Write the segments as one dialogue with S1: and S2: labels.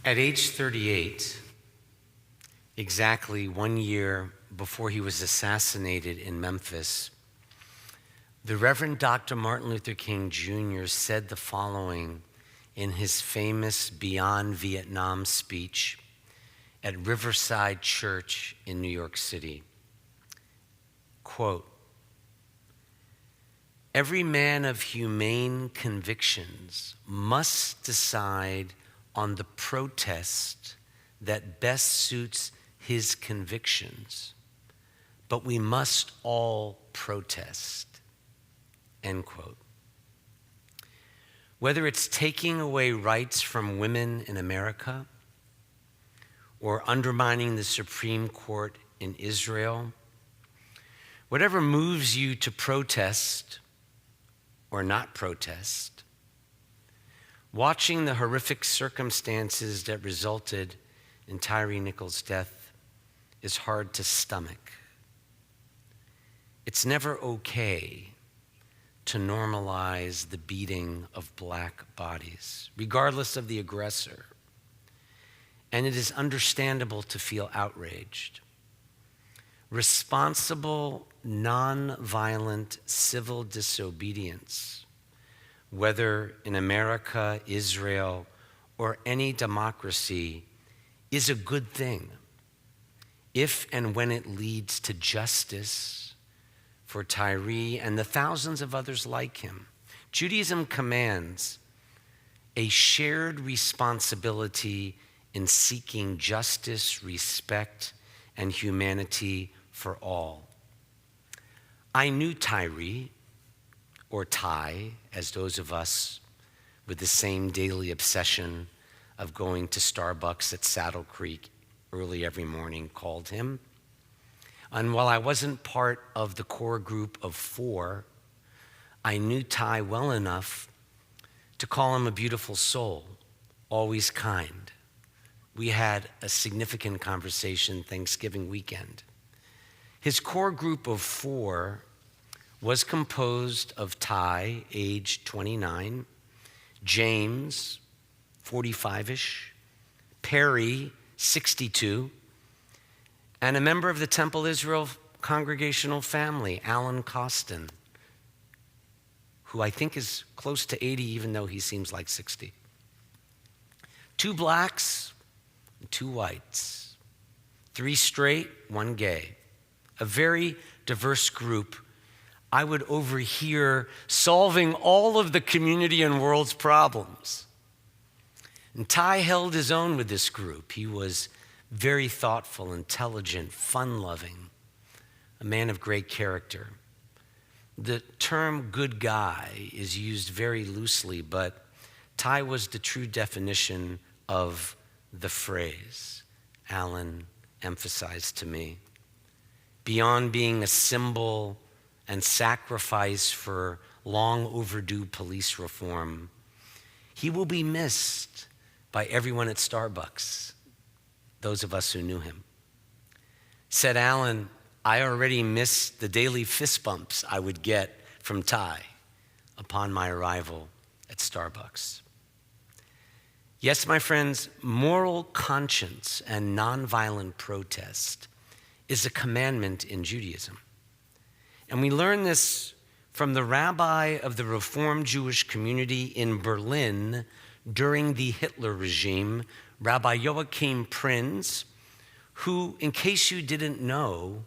S1: At age 38, exactly 1 year before he was assassinated in Memphis, the Reverend Dr. Martin Luther King Jr. said the following in his famous Beyond Vietnam speech at Riverside Church in New York City. Quote, "Every man of humane convictions must decide on the protest that best suits his convictions, but we must all protest." End quote. Whether it's taking away rights from women in America or undermining the Supreme Court in Israel, whatever moves you to protest or not protest, watching the horrific circumstances that resulted in Tyre Nichols' death is hard to stomach. It's never okay to normalize the beating of black bodies, regardless of the aggressor. And it is understandable to feel outraged. Responsible, non-violent civil disobedience, whether in America, Israel, or any democracy, is a good thing if and when it leads to justice for Tyre and the thousands of others like him. Judaism commands a shared responsibility in seeking justice, respect, and humanity for all. I knew Tyre, or Ty, as those of us with the same daily obsession of going to Starbucks at Saddle Creek early every morning called him. And while I wasn't part of the core group of 4, I knew Ty well enough to call him a beautiful soul, always kind. We had a significant conversation Thanksgiving weekend. His core group of 4 was composed of Ty, age 29, James, 45-ish, Perry, 62, and a member of the Temple Israel congregational family, Alan Costin, who I think is close to 80, even though he seems like 60. 2 blacks, 2 whites, 3 straight, 1 gay. A very diverse group. I would overhear solving all of the community and world's problems. And Ty held his own with this group. He was very thoughtful, intelligent, fun-loving, a man of great character. The term good guy is used very loosely, but Ty was the true definition of the phrase Alan emphasized to me. Beyond being a symbol and sacrifice for long overdue police reform, he will be missed by everyone at Starbucks, those of us who knew him. Said Alan, I already missed the daily fist bumps I would get from Ty upon my arrival at Starbucks. Yes, my friends, moral conscience and nonviolent protest is a commandment in Judaism. And we learn this from the rabbi of the Reformed Jewish community in Berlin during the Hitler regime, Rabbi Joachim Prinz, who, in case you didn't know,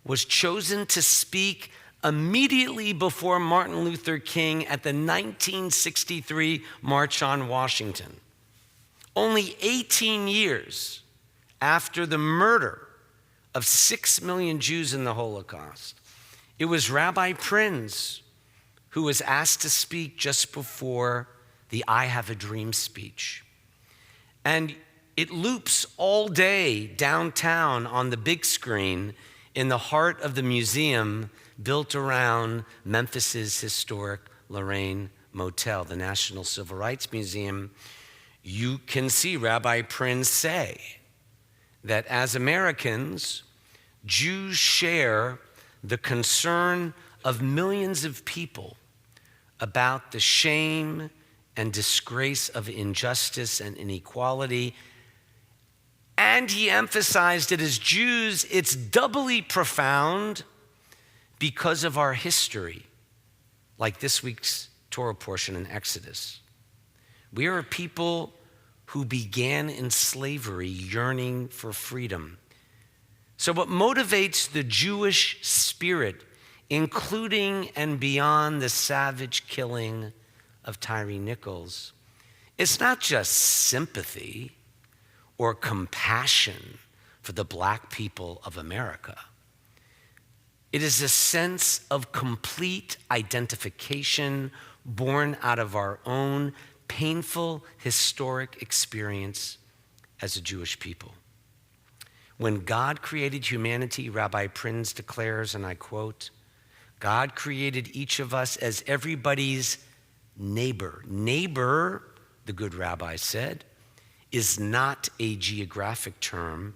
S1: was chosen to speak immediately before Martin Luther King at the 1963 March on Washington. Only 18 years after the murder of 6 million Jews in the Holocaust, it was Rabbi Prinz who was asked to speak just before the I Have a Dream speech. And it loops all day downtown on the big screen in the heart of the museum built around Memphis's historic Lorraine Motel, the National Civil Rights Museum. You can see Rabbi Prinz say that as Americans, Jews share the concern of millions of people about the shame and disgrace of injustice and inequality And he emphasized that as Jews, it's doubly profound because of our history, like this week's Torah portion in Exodus. We are a people who began in slavery, yearning for freedom. So what motivates the Jewish spirit, including and beyond the savage killing of Tyree Nichols, it's not just sympathy or compassion for the black people of America. It is a sense of complete identification born out of our own painful historic experience as a Jewish people. When God created humanity, Rabbi Prinz declares, and I quote, God created each of us as everybody's neighbor. Neighbor, the good rabbi said, is not a geographic term.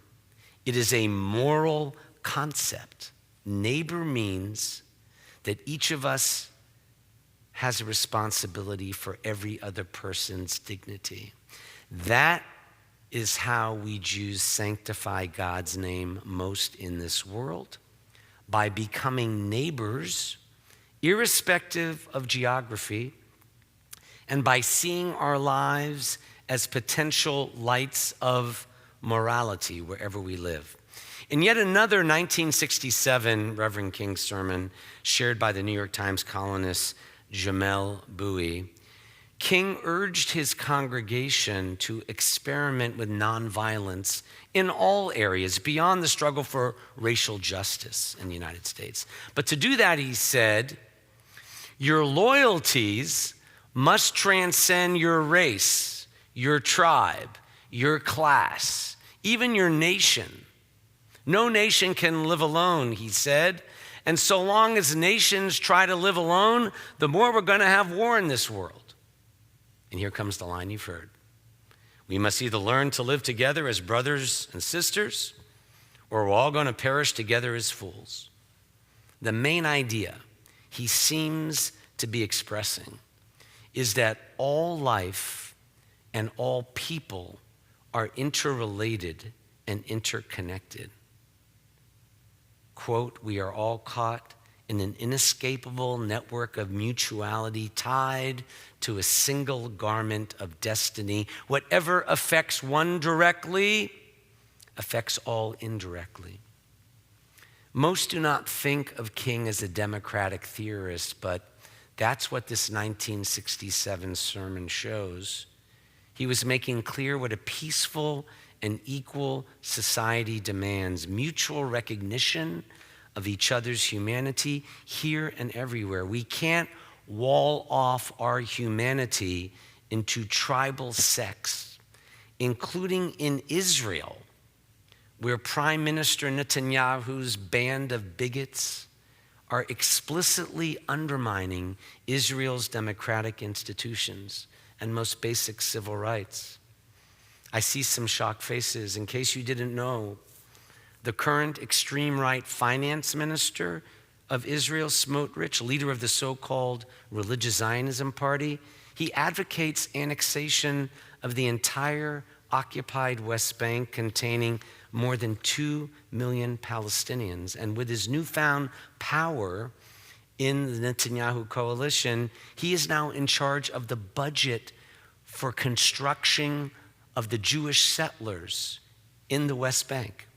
S1: It is a moral concept. Neighbor means that each of us has a responsibility for every other person's dignity. That is how we Jews sanctify God's name most in this world, by becoming neighbors, irrespective of geography, and by seeing our lives as potential lights of morality wherever we live. In yet another 1967 Reverend King sermon shared by the New York Times columnist Jamel Bowie, King urged his congregation to experiment with nonviolence in all areas beyond the struggle for racial justice in the United States. But to do that, he said, your loyalties must transcend your race, your tribe, your class, even your nation. No nation can live alone, he said. And so long as nations try to live alone, the more we're going to have war in this world. And here comes the line you've heard. We must either learn to live together as brothers and sisters, or we're all going to perish together as fools. The main idea he seems to be expressing is that all life and all people are interrelated and interconnected. Quote, we are all caught in an inescapable network of mutuality tied to a single garment of destiny. Whatever affects one directly affects all indirectly. Most do not think of King as a democratic theorist, but that's what this 1967 sermon shows. He was making clear what a peaceful and equal society demands: mutual recognition of each other's humanity here and everywhere. We can't wall off our humanity into tribal sects, including in Israel, where Prime Minister Netanyahu's band of bigots are explicitly undermining Israel's democratic institutions and most basic civil rights. I see some shocked faces. In case you didn't know, the current extreme right finance minister of Israel, Smotrich, leader of the so-called religious Zionism party, he advocates annexation of the entire occupied West Bank containing more than 2 million Palestinians. And with his newfound power in the Netanyahu coalition, he is now in charge of the budget for construction of the Jewish settlers in the West Bank.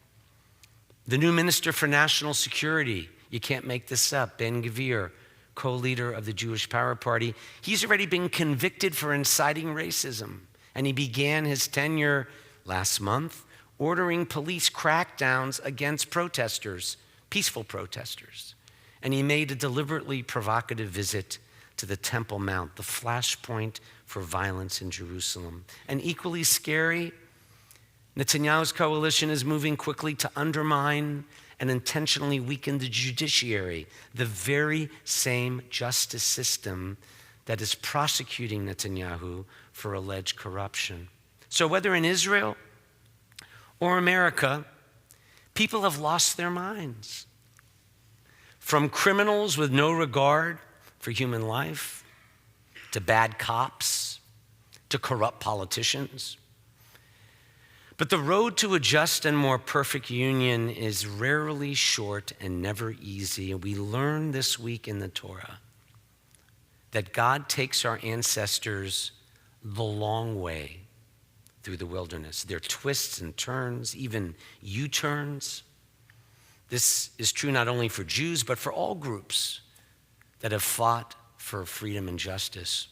S1: The new Minister for National Security, you can't make this up, Ben-Gvir, co-leader of the Jewish Power Party, he's already been convicted for inciting racism. And he began his tenure last month ordering police crackdowns against protesters, peaceful protesters. And he made a deliberately provocative visit to the Temple Mount, the flashpoint for violence in Jerusalem. And equally scary, Netanyahu's coalition is moving quickly to undermine and intentionally weaken the judiciary, the very same justice system that is prosecuting Netanyahu for alleged corruption. So whether in Israel or America, people have lost their minds. From criminals with no regard for human life, to bad cops, to corrupt politicians. But the road to a just and more perfect union is rarely short and never easy. And we learn this week in the Torah that God takes our ancestors the long way through the wilderness. There are twists and turns, even U-turns. This is true not only for Jews, but for all groups that have fought for freedom and justice.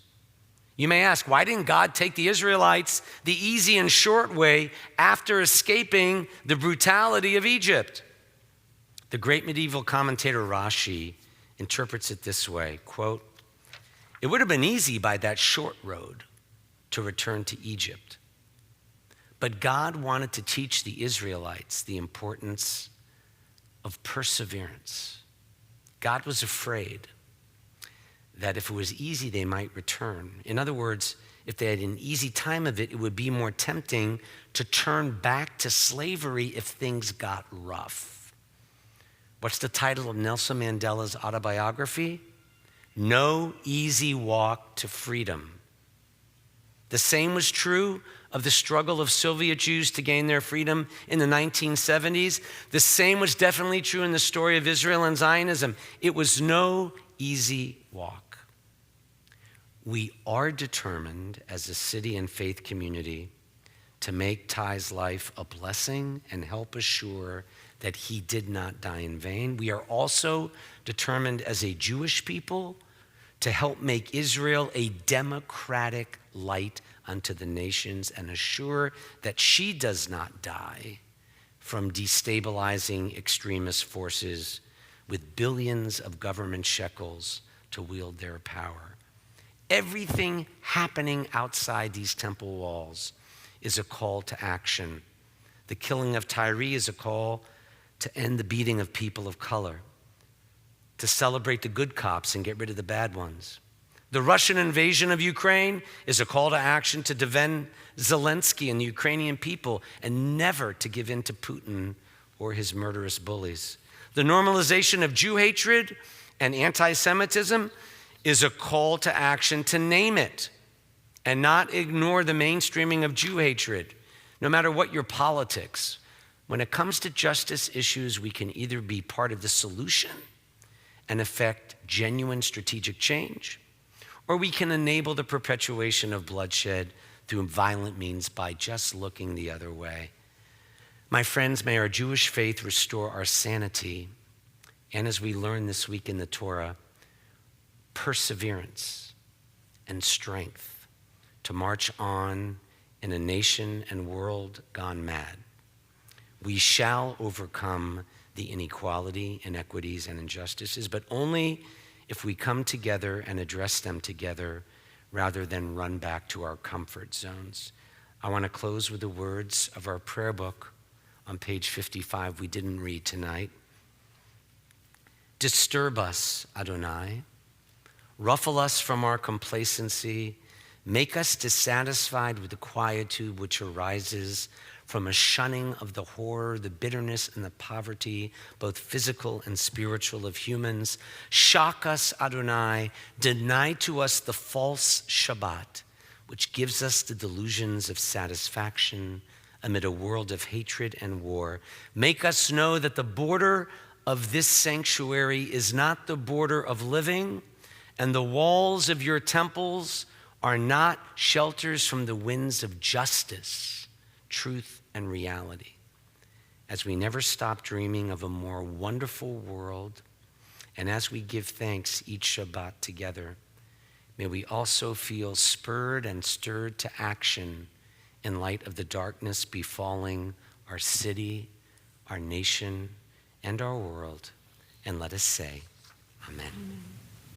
S1: You may ask, why didn't God take the Israelites the easy and short way after escaping the brutality of Egypt? The great medieval commentator Rashi interprets it this way, quote, "It would have been easy by that short road to return to Egypt. But God wanted to teach the Israelites the importance of perseverance. God was afraid that if it was easy, they might return. In other words, if they had an easy time of it, it would be more tempting to turn back to slavery if things got rough." What's the title of Nelson Mandela's autobiography? No Easy Walk to Freedom. The same was true of the struggle of Soviet Jews to gain their freedom in the 1970s. The same was definitely true in the story of Israel and Zionism. It was no easy walk. We are determined as a city and faith community to make Ty's life a blessing and help assure that he did not die in vain. We are also determined as a Jewish people to help make Israel a democratic light unto the nations and assure that she does not die from destabilizing extremist forces with billions of government shekels to wield their power. Everything happening outside these temple walls is a call to action. The killing of Tyre is a call to end the beating of people of color, to celebrate the good cops and get rid of the bad ones. The Russian invasion of Ukraine is a call to action to defend Zelensky and the Ukrainian people and never to give in to Putin or his murderous bullies. The normalization of Jew hatred and anti-Semitism is a call to action to name it and not ignore the mainstreaming of Jew hatred, no matter what your politics. When it comes to justice issues, we can either be part of the solution and effect genuine strategic change, or we can enable the perpetuation of bloodshed through violent means by just looking the other way. My friends, may our Jewish faith restore our sanity, and as we learn this week in the Torah, perseverance and strength to march on in a nation and world gone mad. We shall overcome the inequality, inequities, and injustices, but only if we come together and address them together rather than run back to our comfort zones. I want to close with the words of our prayer book on page 55 we didn't read tonight. Disturb us, Adonai. Ruffle us from our complacency. Make us dissatisfied with the quietude which arises from a shunning of the horror, the bitterness, and the poverty, both physical and spiritual, of humans. Shock us, Adonai. Deny to us the false Shabbat, which gives us the delusions of satisfaction amid a world of hatred and war. Make us know that the border of this sanctuary is not the border of living, and the walls of your temples are not shelters from the winds of justice, truth, and reality. As we never stop dreaming of a more wonderful world, and as we give thanks each Shabbat together, may we also feel spurred and stirred to action in light of the darkness befalling our city, our nation, and our world. And let us say, Amen. Amen.